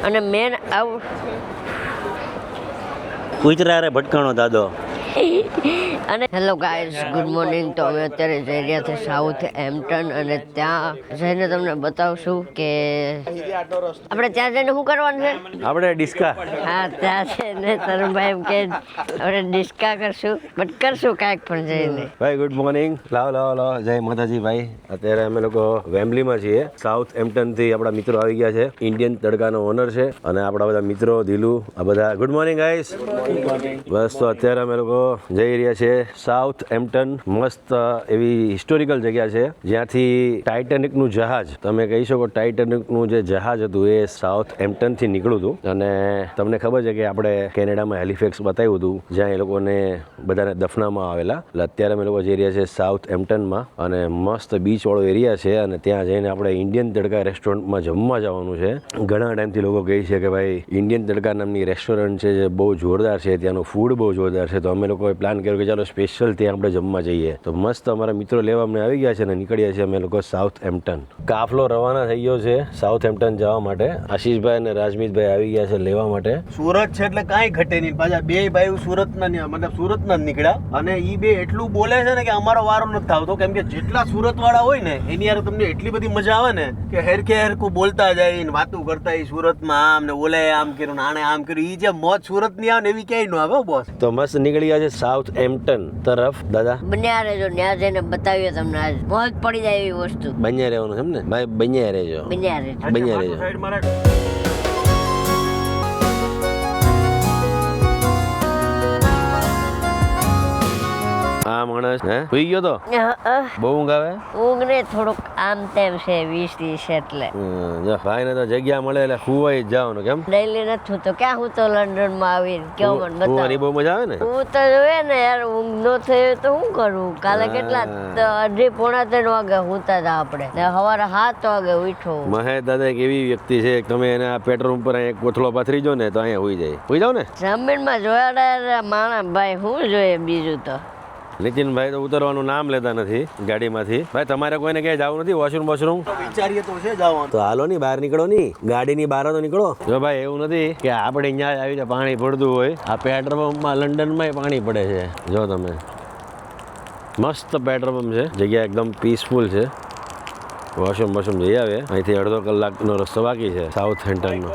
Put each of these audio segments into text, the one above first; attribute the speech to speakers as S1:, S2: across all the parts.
S1: અને મેન આવું
S2: કુતરા રે ભટકાણો દાદો.
S1: અને હેલો ગાઈઝ, ગુડ મોર્નિંગ. તો અમે અત્યારે જઈ રહ્યા છે સાઉથ હેમ્પટન અને ત્યાં જઈને તમને બતાવશું કે આપણે ત્યાં જઈને શું કરવાનું છે.
S2: આપણે ડિસ્કા.
S1: હા, ત્યાં છે ને તરુણભાઈ એમ કે આપણે ડિસ્કા કરશું, બટ કરશું કાંઈક પણ જઈને.
S2: ભાઈ ગુડ મોર્નિંગ. લાવો જય માતાજી ભાઈ. અત્યારે અમે લોકો વેમ્બલીમાં છીએ. સાઉથ હેમ્પટન થી આપણા મિત્રો આવી ગયા છે. ઇન્ડિયન તડકાનો ઓનર છે અને આપણા બધા મિત્રો દિલુ આ બધા. Good morning guys. બસ તો અત્યારે અમે લોકો જઈ રહ્યા છે સાઉથ હેમ્પટન. મસ્ત એવી હિસ્ટોરિકલ જગ્યા છે જ્યાંથી ટાઇટેનિક નું જહાજ, તમે કહી શકો ટાઇટેનિક નું જે જહાજ હતું એ સાઉથ હેમ્પટન થી નીકળ્યું હતું. અને તમને ખબર છે કે આપણે કેનેડામાં હેલિફેક્સ બતાવ્યું હતું જ્યાં એ લોકોને બધાને દફનામાં આવેલા. એટલે અત્યારે અમે લોકો જઈ રહ્યા છે સાઉથ હેમ્પટનમાં અને મસ્ત બીચ વાળો એરિયા છે અને ત્યાં જઈને આપણે ઇન્ડિયન તડકા રેસ્ટોરન્ટમાં જમવા જવાનું છે. ઘણા ટાઈમથી લોકો કહે છે કે ભાઈ ઇન્ડિયન તડકા નામની રેસ્ટોરન્ટ છે જે બહુ જોરદાર છે, ત્યાંનું ફૂડ બહુ જોરદાર છે. તો અમે લોકોએ પ્લાન કર્યો કે ચાલો સ્પેશિયલ ત્યાં આપણે જમવા જઈએ. તો મસ્ત અમારા મિત્રો લેવા અમને આવી ગયા છે અને નીકળ્યા છીએ અમે લોકો સાઉથ હેમ્પટન. કાફલો રવાના થઈ ગયો છે સાઉથ હેમ્પટન જવા માટે. આશીષભાઈ અને રાજમીતભાઈ આવી ગયા છે લેવા માટે.
S3: સુરત છે એટલે કાંઈ ઘટે નહીં. પાછા બે ભાઈ સુરતના મતલબ સુરતના જ નીકળ્યા અને ઈ બે એટલું બોલે છે ને કે અમારો વારો નથી આવતો, કેમ કે જેટલા સુરત વાળા હોય ને એની યાર તમને એટલી બધી મજા આવે ને કે હેરખે હેરખું બોલતા જાય ને વાતું કરતા એ સુરતમાં આમ ને ઓલે આમ કર્યું ને આને આમ કર્યું. ઈ જે મોજ સુરત ની આવે ને એવી ક્યાંય ન આવે બોસ.
S2: તો મસ્ત નીકળી ગયા છે સાઉથ હેમ્પટન તરફ. દાદા
S1: બન્યા રહેજો, ત્યાં જઈને બતાવીએ તમને. આજ મોજ પડી જાય એવી વસ્તુ.
S2: બન્યા રહેવાનું છે ને ભાઈ. બન્યા રહેજો. બન્યા રહેજો.
S3: સાઈડ મારે
S2: આ માણસ હે સુઈ ગયો તો બહુ ઊંઘ આવે.
S1: ઊંઘ ને થોડુંક આમ તેમ છે 20-30 એટલે
S2: જો ભાઈ ને તો જગ્યા મળે એટલે હુવાઈ જ જવાનું. કેમ
S1: ડેઈલી નથી તો ક્યાં હું તો લંડન માં આવીને કેવો મને
S2: હુવાની બહુ મજા આવે ને.
S1: હું તો જોવે ને યાર, ઊંઘ નો થયો તો શું કરું. કાલે કેટલા 2:30-3 વાગે હુતા હતા આપણે ને સવારે 7 વાગે ઉઠો.
S2: મહેશ દાદા એક એવી વ્યક્તિ છે કે તમે એને આ પેટ્રોલ ઉપર એક કોથળો પાથરી જો ને તો અહીંયા હુઈ જાય. હુઈ જાવ ને.
S1: જમીન માં જોયા માણા ભાઈ શું જોઈએ બીજું તો.
S2: નીતિનભાઈ તો ઉતરવાનું નામ લેતા નથી ગાડીમાંથી. ભાઈ તમારે કોઈને ક્યાંય જવું નથી વોશરૂમ?
S3: વિચારીએ તો છે જવાનું.
S2: તો હાલો ની બહાર નીકળો ની, ગાડીની બહાર તો નીકળો. જો ભાઈ એવું નથી કે આપણે અહીંયા આવી રીતે પાણી પડતું હોય. આ પેટ્રોલ પંપમાં લંડનમાં પાણી પડે છે. જો તમે મસ્ત પેટ્રોલ પંપ છે, જગ્યા એકદમ પીસફુલ છે. વોશરૂમ જઈ આવે. અહીંથી અડધો કલાકનો રસ્તો બાકી છે સાઉથ હેમ્પટનનો.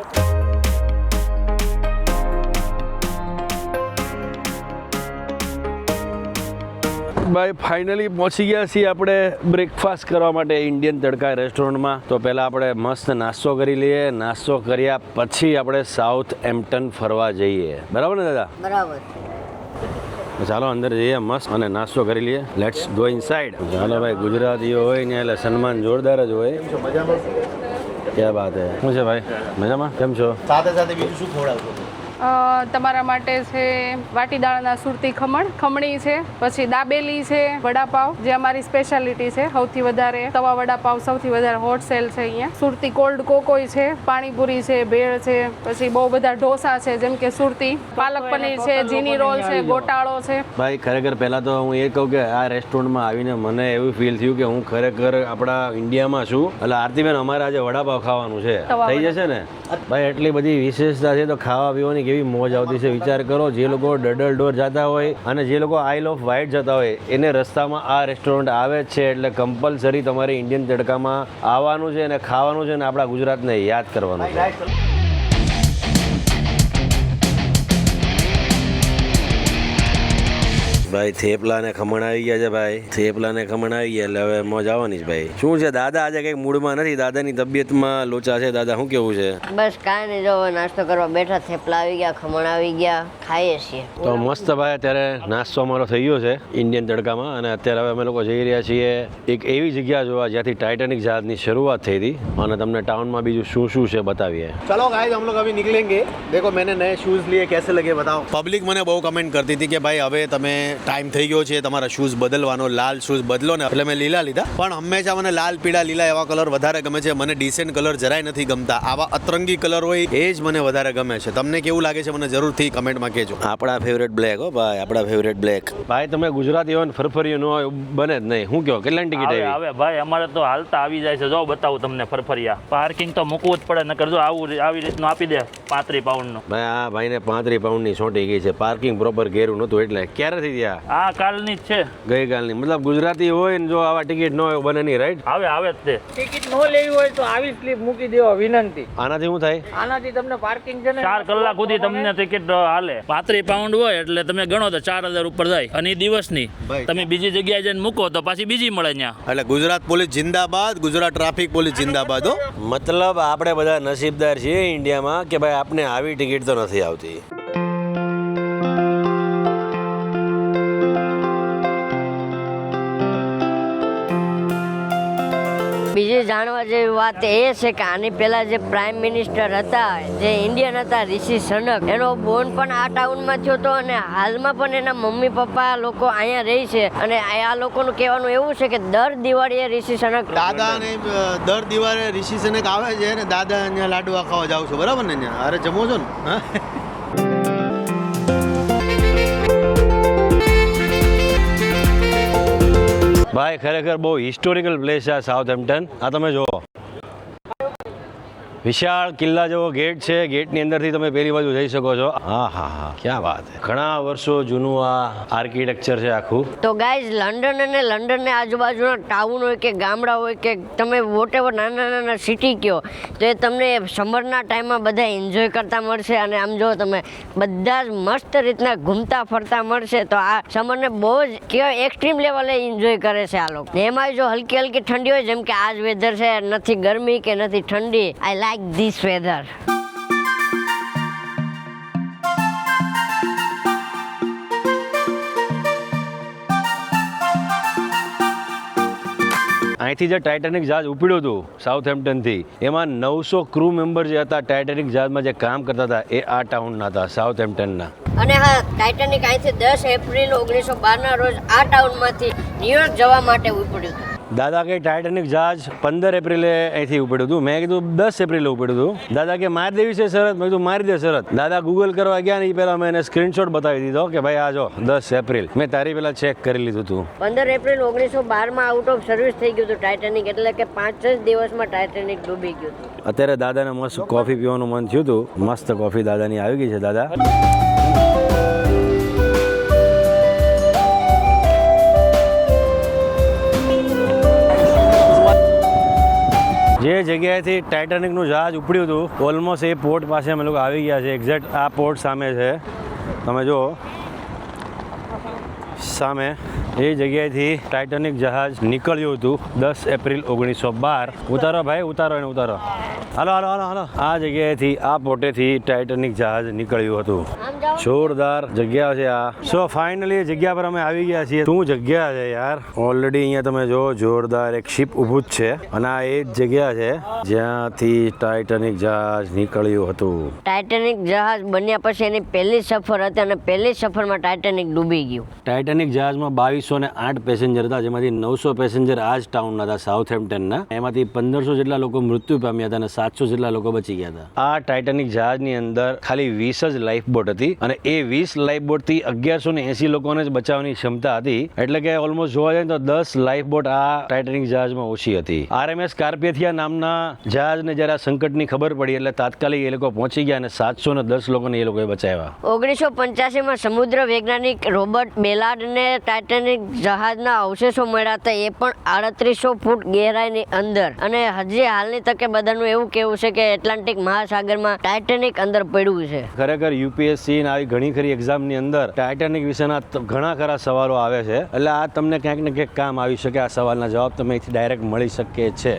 S2: ભાઈ ફાઇનલી પહોંચી ગયા છીએ આપણે બ્રેકફાસ્ટ કરવા માટે ઇન્ડિયન તડકા રેસ્ટોરન્ટમાં. તો પહેલાં આપણે મસ્ત નાસ્તો કરી લઈએ. નાસ્તો કર્યા પછી આપણે સાઉથ હેમ્પટન ફરવા જઈએ. બરાબર ને દાદા?
S1: બરાબર.
S2: ચાલો અંદર જઈએ મસ્ત અને નાસ્તો કરી લઈએ. Let's go inside. ચાલો ભાઈ, ગુજરાતીઓ હોય ને એટલે સન્માન જોરદાર જ હોય.
S3: મજામાં
S2: ક્યાં વાત હે. શું છે ભાઈ, મજામાં? કેમ છો?
S3: સાથે સાથે બીજું શું ખવડાવશો?
S4: તમારા માટે છે વાટીદાળના સુરતી ખમણી છે, પછી દાબેલી છે, વડાપાવ જે અમારી સ્પેશિયાલિટી છે. સૌથી વધારે તવા વડાપાવ સૌથી વધારે હોટ સેલ છે અહીંયા. સુરતી કોલ્ડ કોકોઈ છે, પાણીપુરી છે, ભેળ છે, પછી બહુ બધા ઢોસા છે જેમ કે સુરતી પાલક પનીર છે, જીની રોલ છે, ગોટાળો છે.
S2: ભાઈ ખરેખર પહેલાં તો હું એ કહું કે આ રેસ્ટોરન્ટમાં આવીને મને એવું ફીલ થયું કે હું ખરેખર આપણા ઇન્ડિયામાં છું. એટલે આરતીબેન અમારે આજે વડાપાવ ખાવાનું છે. થઈ જશે ને ભાઈ? એટલી બધી વિશેષતા છે. તો ખાવા પીવાની કેવી મોજ આવતી છે વિચાર કરો. જે લોકો ડડલ ડોર જતા હોય અને જે લોકો આઈલ ઓફ વ્હાઇટ જતા હોય એને રસ્તામાં આ રેસ્ટોરન્ટ આવે છે એટલે કમ્પલસરી તમારે ઇન્ડિયન તડકામાં આવવાનું છે અને ખાવાનું છે અને આપણા ગુજરાતને યાદ કરવાનું છે. ભાઈ થેપલા ને ખમણ આવી ગયા છે. ભાઈ થેપલા ને ખમણ આવી ગયા એટલે હવે મોજ આવવાની જ. ભાઈ શું છે દાદા આજે કઈક મૂડમાં નથી? દાદાની તબિયતમાં લોચા છે. દાદા શું કેવું છે?
S1: બસ કાંઈ નહીં, જો નાસ્તો કરવા બેઠા. થેપલા આવી ગયા, ખમણ આવી ગયા, ખાઈએ છીએ.
S2: તો મસ્ત ભાઈ અત્યારે નાસ્તો અમારો થઈ ગયો છે ઇન્ડિયન તડકામાં અને અત્યારે હવે અમે લોકો જઈ રહ્યા છીએ એક એવી જગ્યા જોવા જ્યાંથી ટાઇટેનિક જહાજની શરૂઆત થઈ હતી અને તમને ટાઉનમાં બીજું શું છે બતાવીએ.
S3: चलो गाइस हम लोग अभी निकलेंगे. देखो मैंने नए शूज लिए, कैसे लगे बताओ. पब्लिक मैंने बहुत कमेंट करती थी कि भाई હવે તમે ટાઈમ થઈ ગયો છે તમારા શૂઝ બદલવાનો, લાલ શૂઝ બદલો ને, એટલે મેં લીલા લીધા. પણ હંમેશા મને લાલ, પીળા, લીલા એવા કલર વધારે ગમે છે. મને ડિસેન્ટ કલર જરાય નથી ગમતા. આવા અતરંગી કલર હોય એ જ મને વધારે ગમે છે. તમને કેવું લાગે છે મને જરૂરથી કમેન્ટમાં કહેજો.
S2: આપણા ફેવરેટ બ્લેક હો ભાઈ, આપણા ફેવરેટ બ્લેક. ભાઈ તમે ગુજરાતી હો ને ફરફરિયું ન હોય બને જ નહીં. શું કહો, કેટલાની ટિકિટ આવી?
S5: આવે ભાઈ, અમારે તો હાલતા આવી જાય છે. જો બતાવું તમને ફરફરિયા. પાર્કિંગ તો મૂકવું જ પડે, નકર જો આવી રીતનું આપી દે 35 પાઉન્ડનું.
S2: ભાઈ આ ભાઈને 35 પાઉન્ડની સોટી ગઈ છે. પાર્કિંગ પ્રોપર કર્યું નહોતું એટલે. ક્યારેથી થયા?
S5: આ કાલની જ છે,
S2: ગઈકાલની. મતલબ ગુજરાતી હોય ને જો આવા ટિકિટ ન હોય બને નહીં, રાઈટ?
S5: આવે જ તે.
S6: ટિકિટ ન લેવી હોય તો આવી સ્લીપ મૂકી દેવા વિનંતી.
S2: આનાથી શું થાય?
S6: આનાથી તમને પાર્કિંગ છે ને
S5: 4 કલાક સુધી તમને ટિકિટ હાલે. 35 પાઉન્ડ હોય એટલે તમે ગણો તો 4000 ઉપર જાય. અને એ દિવસની તમે બીજી જગ્યાએ જઈને મૂકો તો પાછી બીજી મળે ત્યાં.
S3: એટલે ગુજરાત પોલીસ જિંદાબાદ, ગુજરાત ટ્રાફિક પોલીસ જિંદાબાદ હો.
S2: મતલબ આપણે બધા નસીબદાર છીએ ઇન્ડિયામાં કે ભાઈ આપણે આવી ટિકિટ તો નથી આવતી.
S1: બીજી જાણવા જેવી વાત એ છે કે આની પહેલા જે પ્રાઇમ મિનિસ્ટર હતા, જે ઇન્ડિયન હતા, રિષિ સનક, એનો બોર્ન પણ આ ટાઉનમાં થયો હતો અને હાલમાં પણ એના મમ્મી પપ્પા લોકો અહીંયા રહી છે. અને આ લોકોનું કહેવાનું એવું છે કે દર દિવાળીએ રિષિ સનક
S3: દાદા ને દર દિવાળે રિષિ સનક આવે છે ને દાદા અહીંયા લાડવા ખાવા જાવ છો, બરાબર ને? અહીંયા અરે જમો છો ને? હા.
S2: ભાઈ ખરેખર બહુ હિસ્ટોરિકલ પ્લેસ છે આ સાઉથહેમ્પ્ટન. આ તમે જુઓ, વિશાળ કિલ્લા જેવો ગેટ છે. ગેટની અંદરથી તમે પેલી બાજુ જઈ શકો છો. હા હા હા, ક્યાં વાત છે. ઘણા વર્ષો જૂનું આ આર્કિટેક્ચર છે આખું.
S1: તો ગાઈઝ લંડન અને લંડનને આજુબાજુના ટાઉન હોય કે ગામડા હોય કે તમે વોટેવર નાના નાના સિટી કહો તો એ તમને સમરના ટાઈમમાં બધા એન્જોય કરતા મળશે. અને આમ જો તમે બધા જ મસ્ત રીતના ઘૂમતા ફરતા મળશે. તો આ સમરને બહુ જ કહેવાય એક્સ્ટ્રીમ લેવલે એન્જોય કરે છે આ લોકો. એમાં જો હલકી હલકી ઠંડી હોય, જેમ કે આ જ વેધર છે, નથી ગરમી કે નથી ઠંડી. I like this weather.
S2: અહીંથી જે ટાઇટેનિક જહાજ ઉપડ્યું હતું સાઉથહેમ્પ્ટનથી, એમાં 900 ક્રૂ મેમ્બર જે હતા ટાઇટેનિક જહાજમાં જે કામ કરતા હતા એ આ ટાઉનના હતા, સાઉથહેમ્પ્ટનના.
S1: અને હા, ટાઇટેનિક અહીંથી 10 એપ્રિલ 1912ના રોજ આ ટાઉનમાંથી ન્યુયોર્ક જવા માટે ઉપડ્યું હતું.
S2: દાદા કે ટાઇટેનિક જહાજ 15 એપ્રિલે અહીંથી ઉપડ્યું હતું. મેં કીધું 10 એપ્રિલે ઉપડ્યું હતું. દાદા કે મારી દેવી છે શરત. મેં કીધું મારી દે શરત. દાદા ગૂગલ કરવા ગયા ને એ પહેલાં મેં એને સ્ક્રીનશોટ બતાવી દીધો કે ભાઈ આ જો 10 એપ્રિલ. મેં તારી પહેલાં ચેક કરી લીધું હતું.
S1: 15 એપ્રિલ 1912માં આઉટ ઓફ સર્વિસ થઈ ગયું હતું ટાઇટેનિક. એટલે કે 5 જ દિવસમાં ટાઇટેનિક ડૂબી ગયું હતું.
S2: અત્યારે દાદાને મસ્ત કોફી પીવાનું મન થયું હતું. મસ્ત કોફી દાદાની આવી ગઈ છે. દાદા જે જગ્યાએથી ટાઇટેનિકનું જહાજ ઉપડ્યું હતું ઓલમોસ્ટ એ પોર્ટ પાસે અમે લોકો આવી ગયા છે. એક્ઝેક્ટ આ પોર્ટ સામે છે, તમે જુઓ સામે. એ જગ્યાએથી ટાઇટેનિક જહાજ નીકળ્યું હતું 10 એપ્રિલ 1912. ઉતારો ભાઈ, ઉતારો એને, ઉતારો. હાલો હાલો હાલો હાલો. આ જગ્યાએથી આ પોટેથી ટાઇટેનિક જહાજ નીકળ્યું હતું. જોરદાર જગ્યા છે આ. સો ફાઇનલી જગ્યા પર અમે આવી ગયા છીએ. શું જગ્યા છે યાર. ઓલરેડી અહીંયા તમે જો જોરદાર એક શિપ ઊભું જ છે અને આ એ જ જગ્યા છે જ્યાંથી ટાઇટેનિક જહાજ નીકળ્યું હતું.
S1: ટાઇટેનિક જહાજ બન્યા પછી એની પહેલી સફર હતી અને પહેલી સફરમાં ટાઇટેનિક ડૂબી ગયું.
S2: ટાઇટેનિક જહાજમાં 2208 પેસેન્જર હતા, જેમાંથી 900 પેસેન્જર આ જ ટાઉનના હતા, સાઉથહેમ્પ્ટનના. એમાંથી 1500 જેટલા લોકો મૃત્યુ પામ્યા હતા અને 700 જેટલા લોકો બચી ગયા હતા. આ ટાઇટેનિક જહાજની અંદર ખાલી 20 જ લાઈફ બોટ હતી અને એ 20 લાઈફ બોટથી 1180 લોકોને જ બચાવવાની ક્ષમતા હતી. એટલે કે ઓલમોસ્ટ જોવા જાય તો 10 લાઈફ બોટ આ ટાઇટેનિક જહાજમાં ઓછી હતી. RMS કાર્પેથિયા નામના જહાજને જ્યારે આ સંકટની ખબર પડી એટલે તાત્કાલિક એ લોકો પહોંચી ગયા અને 710 લોકોને એ લોકોએ બચાવ્યા.
S1: 1985માં સમુદ્ર વૈજ્ઞાનિક રોબર્ટ બેલાર્ડને ટાઇટેનિક જહાજના અવશેષો મળ્યા હતા, એ પણ 3800 ફૂટ ગહેરાઈની અંદર. અને હજી હાલની તકે બધાનું એવું કેવું છે કે એટલાન્ટિક મહાસાગરમાં ટાઇટેનિક અંદર પડ્યું છે.
S2: ખરેખર UPSC ને આવી ઘણી ખરી એક્ઝામની અંદર ટાઇટેનિક વિશેના ઘણા ખરા સવાલો આવે છે. એટલે આ તમને ક્યાંક ને ક્યાંક કામ આવી શકે. આ સવાલના જવાબ તમે અહીંથી ડાયરેક્ટ મળી શકે છે.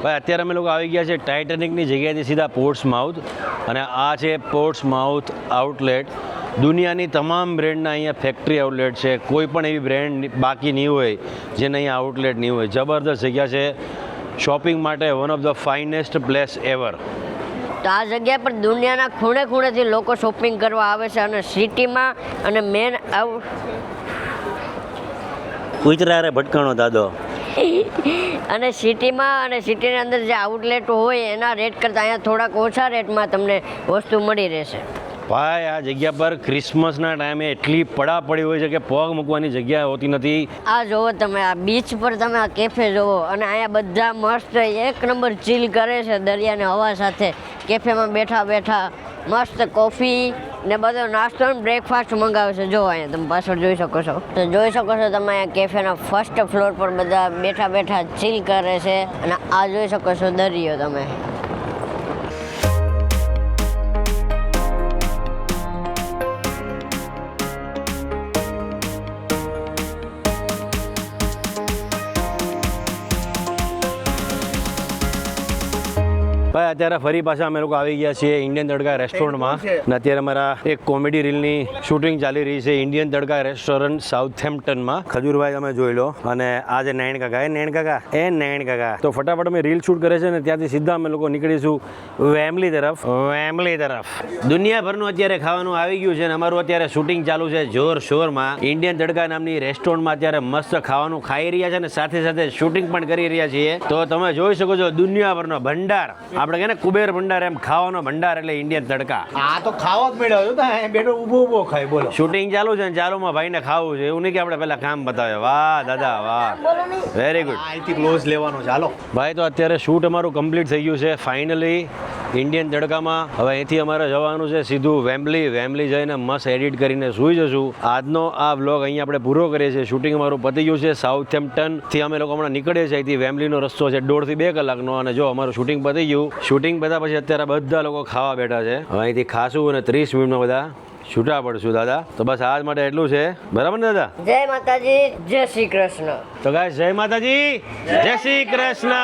S2: ભાઈ અત્યારે અમે લોકો આવી ગયા છે ટાઇટેનિકની જગ્યાએથી સીધા પોર્ટ્સમાઉથ અને આ છે પોર્ટ્સમાઉથ આઉટલેટ. દુનિયાની તમામ બ્રેન્ડના અહીંયા ફેક્ટરી આઉટલેટ છે. કોઈ પણ એવી બ્રેન્ડ બાકી નહીં હોય જેને અહીંયા આઉટલેટ નહીં હોય. જબરદસ્ત જગ્યા છે શોપિંગ માટે. One of the finest place ever.
S1: તો આ જગ્યા પર દુનિયાના ખૂણે ખૂણેથી લોકો શોપિંગ કરવા આવે છે અને સિટીમાં અને મેન
S2: કુતરા રે ભટકાણો દાદો.
S1: અને સિટીમાં અને સિટીની અંદર જે આઉટલેટો હોય એના રેટ કરતાં અહીંયા થોડાક ઓછા રેટમાં તમને વસ્તુ મળી રહેશે.
S2: ભાઈ આ જગ્યા પર ક્રિસમસના ટાઈમે એટલી પડાપડી હોય છે કે પગ મૂકવાની જગ્યા હોતી નથી.
S1: આ જોવો તમે, આ બીચ પર તમે આ કેફે જોવો અને અહીંયા બધા મસ્ત એક નંબર ચીલ કરે છે દરિયાની હવા સાથે. કેફેમાં બેઠા બેઠા મસ્ત કોફી ને બધો નાસ્તો અને બ્રેકફાસ્ટ મંગાવે છે. જો અહીંયા તમે પાછળ જોઈ શકો છો. તો જોઈ શકો છો તમે અહીંયા કેફેના ફર્સ્ટ ફ્લોર પર બધા બેઠા બેઠા ચીલ કરે છે અને આ જોઈ શકો છો દરિયો તમે.
S2: ભાઈ અત્યારે ફરી પાછા અમે લોકો આવી ગયા છીએ ઇન્ડિયન તડકા રેસ્ટોરન્ટમાં. અને અત્યારે અમારા એક કોમેડી રીલની શૂટિંગ ચાલી રહી છે ઇન્ડિયન તડકા રેસ્ટોરન્ટ સાઉથહેમ્પ્ટનમાં. ખજૂરભાઈ તમે જોઈ લો અને આ જે નયન કાકા તો ફટાફટ અમે રીલ શૂટ કરે છે ને ત્યાંથી સીધા અમે લોકો નીકળીશું વેમ્બલી તરફ. દુનિયાભરનું અત્યારે ખાવાનું આવી ગયું છે અને અમારું અત્યારે શૂટિંગ ચાલુ છે જોર શોરમાં. ઇન્ડિયન તડકા નામની રેસ્ટોરન્ટમાં અત્યારે મસ્ત ખાવાનું ખાઈ રહ્યા છે અને સાથે સાથે શૂટિંગ પણ કરી રહ્યા છીએ. તો તમે જોઈ શકો છો દુનિયાભરનો ભંડાર. આપણે કે ને કુબેર ભંડાર, એમ ખાવાનો ભંડાર એટલે ઇન્ડિયન તડકા.
S3: આ તો ખાવા જ મળ્યો હતો તો બેઠો ઊભો ખાય. બોલો
S2: શૂટિંગ ચાલુ છે ને ચાલુમાં ભાઈને ખાવું છે. એવું નહીં કે આપણે પહેલા કામ બતાવે. વાહ દાદા વાહ, વેરી ગુડ.
S3: અહીંથી ક્લોઝ લેવાનો છે. હાલો
S2: ભાઈ તો અત્યારે શૂટ અમારું કમ્પ્લીટ થઈ ગયું છે ફાઇનલી ઇન્ડિયન તડકામાં. હવે અહીંથી અમારે જવાનું છે સીધું વેમ્બલી જઈને મસ્ત એડિટ કરીને સૂઈ જશું. આજનો આ વ્લોગ અહીંયા આપણે પૂરો કરીએ છીએ. શૂટિંગ અમારું પતી ગયું છે. સાઉથહેમ્પ્ટનથી અમે લોકો હમણાં નીકળીએ છીએ. અહીંથી વેમ્બલીનો રસ્તો છે 1.5 થી 2 કલાકનો. અને જો અમારું શૂટિંગ પતી ગયું. શૂટિંગ પતા પછી અત્યારે બધા લોકો ખાવા બેઠા છે. હવે અહીંથી ખાશું અને 30 મિનિટમાં બધા છૂટા પડશું દાદા. તો બસ આજ માટે એટલું છે, બરાબર ને દાદા?
S1: જય માતાજી, જય શ્રી કૃષ્ણ.
S2: તો ગાઈસ જય માતાજી, જય શ્રી કૃષ્ણ.